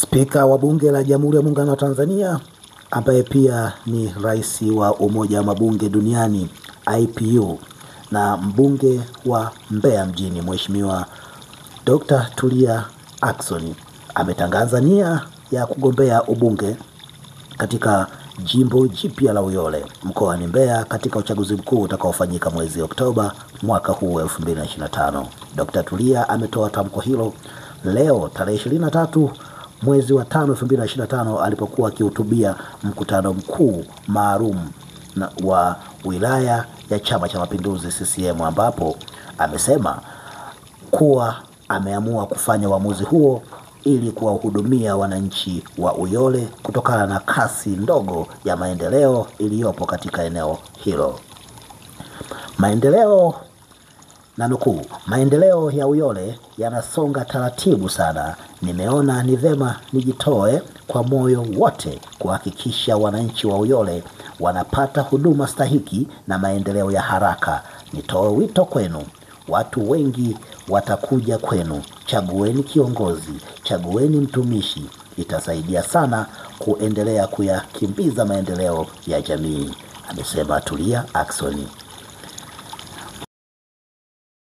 Spika wa Bunge la Jamhuri ya Muungano wa Tanzania ambaye pia ni rais wa Umoja wa Mabunge Duniani IPU na mbunge wa Mbeya mjini Mheshimiwa Dr. Tulia Ackson ametangaza nia ya kugombea ubunge katika jimbo jipya la Uyole mkoani Mbeya katika uchaguzi mkuu utakaofanyika mwezi Oktoba mwaka huu 2025. Dr. Tulia ametoa tamko hilo leo tarehe 23 mwezi wa 5 2025 alipokuwa akihutubia mkutano mkuu maalum wa wilaya ya Chama cha Mapinduzi CCM, ambapo amesema kuwa ameamua kufanya uamuzi huo ili kuwahudumia wananchi wa Uyole kutokana na kasi ndogo ya maendeleo iliyopo katika eneo hilo. Maendeleo ya Uyole yanasonga taratibu sana. Nimeona ni vema nijitoe kwa moyo wote kuhakikisha wananchi wa Uyole wanapata huduma stahiki na maendeleo ya haraka. Nitoe wito kwenu, watu wengi watakuja kwenu. Chagueni kiongozi, chagueni mtumishi. Itasaidia sana kuendelea kuyakimbiza maendeleo ya jamii, amesema Tulia Ackson.